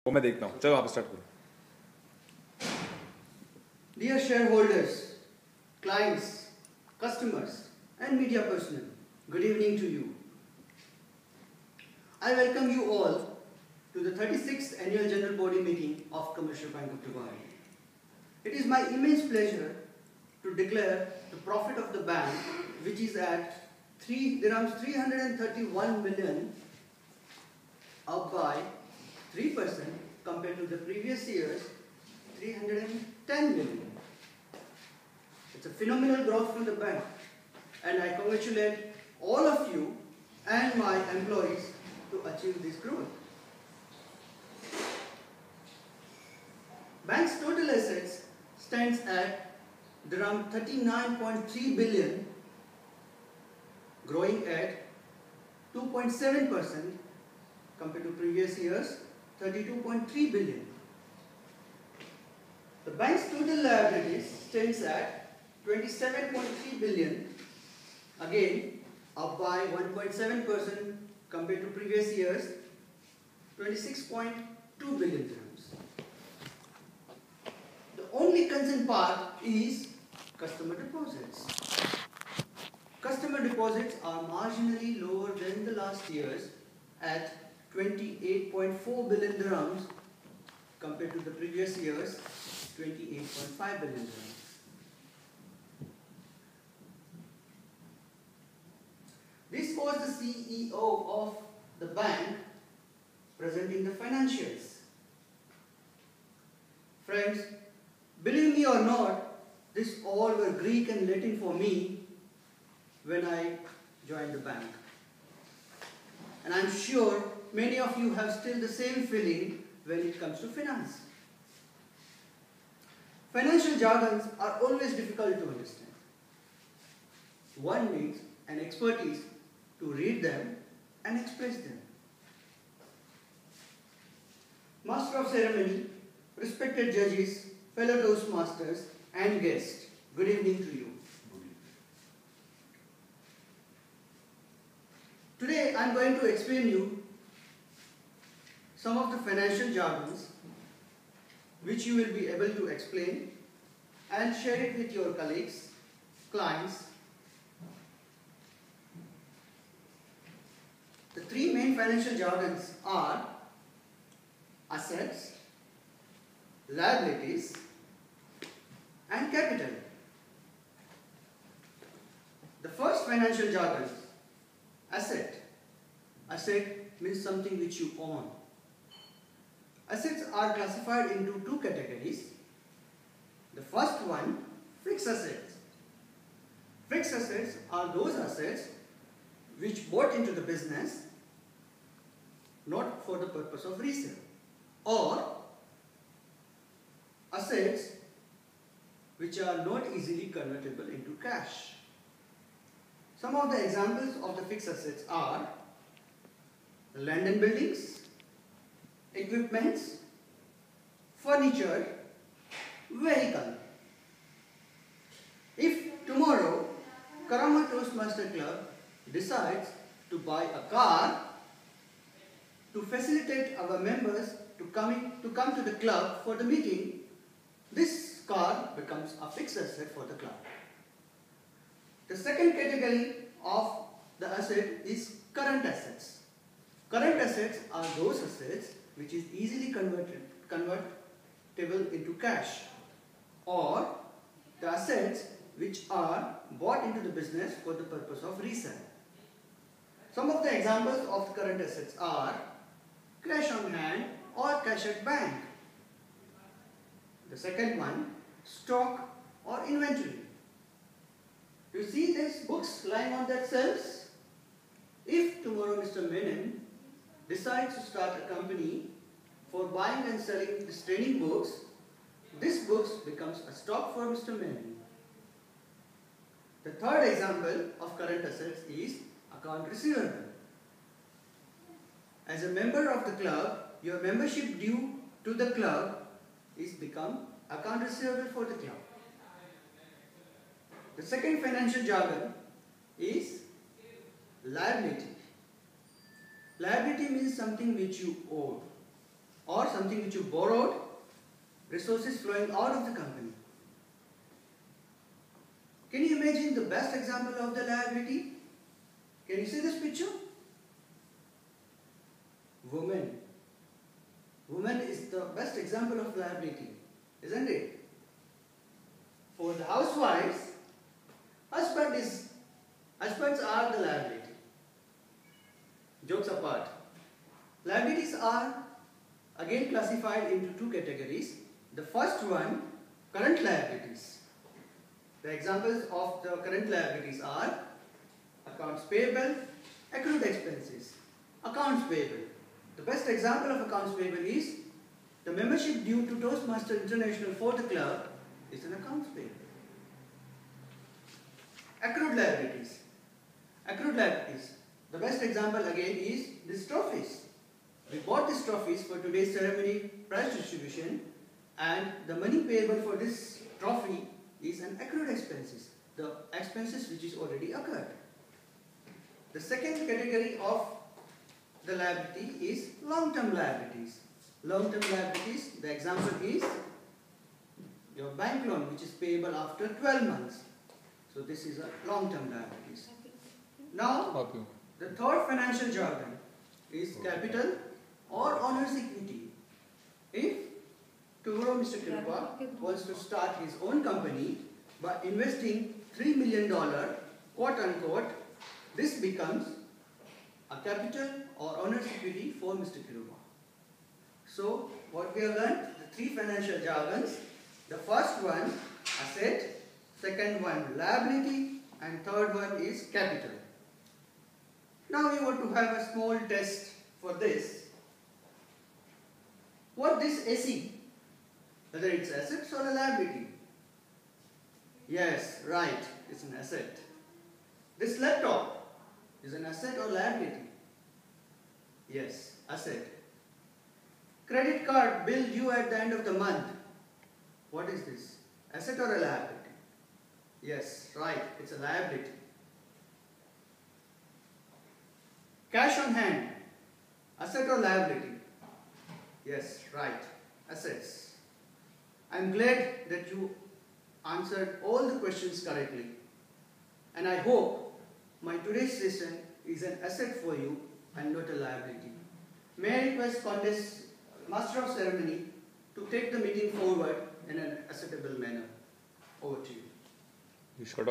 वो मैं देखता हूँ. चलो आप स्टार्ट करो. Dear shareholders, clients, customers and media personnel, good evening to you. I welcome you all to the 36th Annual General Body Meeting of Commercial Bank of Dubai. It is my immense pleasure to declare the profit of the bank, which is at dirhams 331 million, up by 3% compared to the previous year's 310 million. It's a phenomenal growth from the bank, and I congratulate all of you and my employees to achieve this growth. Bank's total assets stands at dirham 39.3 billion, growing at 2.7% compared to previous year's 32.3 billion. The bank's total liabilities stands at 27.3 billion, again up by 1.7% compared to previous year's 26.2 billion dirhams. The only concern part is customer deposits. Customer deposits are marginally lower than the last year's at 28.4 billion dirhams compared to the previous year's 28.5 billion dirhams. This was the CEO of the bank presenting the financials. Friends, believe me or not, this all were Greek and Latin for me when I joined the bank. And I'm sure many of you have still the same feeling when it comes to finance. Financial jargons are always difficult to understand. One needs an expertise to read them and express them. Master of ceremony, respected judges, fellow Toastmasters and guests, good evening to you. Today I am going to explain you some of the financial jargons which you will be able to explain and share it with your colleagues, clients. The three main financial jargons are assets, liabilities and capital. The first financial jargon, asset. Asset means something which you own. Assets are classified into two categories. The first one, fixed assets. Fixed assets are those assets which bought into the business not for the purpose of resale, or assets which are not easily convertible into cash. Some of the examples of the fixed assets are land and buildings, equipments, furniture, vehicle. If tomorrow Karama Toastmaster Club decides to buy a car to facilitate our members to come to the club for the meeting, this car becomes a fixed asset for the club. The second category of the asset is current assets. Current assets are those assets which is easily convertible into cash, or the assets which are bought into the business for the purpose of resale. Some of the examples of current assets are cash on hand or cash at bank. The second one, stock or inventory. You see these books lying on that shelves? If tomorrow Mr. Menon decides to start a company for buying and selling these training books, this books becomes a stock for Mr. Menon. The third example of current assets is account receivable. As a member of the club, your membership due to the club is become account receivable for the club. The second financial jargon is liability. Liability means something which you owe, or something which you borrowed, resources flowing out of the company. Can you imagine the best example of the liability? Can you see this picture? Woman. Woman is the best example of liability, isn't it? For the housewives, husbands are the liability. Jokes apart. Liabilities are again classified into two categories. The first one, current liabilities. The examples of the current liabilities are accounts payable, accrued expenses. Accounts payable. The best example of accounts payable is the membership due to Toastmaster International for the club is an accounts payable. Accrued liabilities. Accrued liabilities. The best example again is these trophies. We bought these trophies for today's ceremony prize distribution, and the money payable for this trophy is an accrued expenses. The expenses which is already occurred. The second category of the liability is long-term liabilities. Long-term liabilities, the example is your bank loan which is payable after 12 months. So this is a long-term liabilities. Now, the third financial jargon is capital or owner's equity. If tomorrow Mr. Kirupa wants to start his own company by investing $3 million, quote unquote, this becomes a capital or owner's equity for Mr. Kirupa. So, what we have learned, the three financial jargons. The first one, asset, second one, liability, and third one is capital. Now we want to have a small test for this. What this AC, whether it's assets or a liability? Yes, right, it's an asset. This laptop is an asset or liability? Yes, asset. Credit card bill due at the end of the month. What is this? Asset or a liability? Yes, right, it's a liability. Cash on hand, asset or liability? Yes, right, assets. I am glad that you answered all the questions correctly, and I hope my today's session is an asset for you and not a liability. May I request Contest Master of Ceremony to take the meeting forward in an acceptable manner. Over to you. You shut up.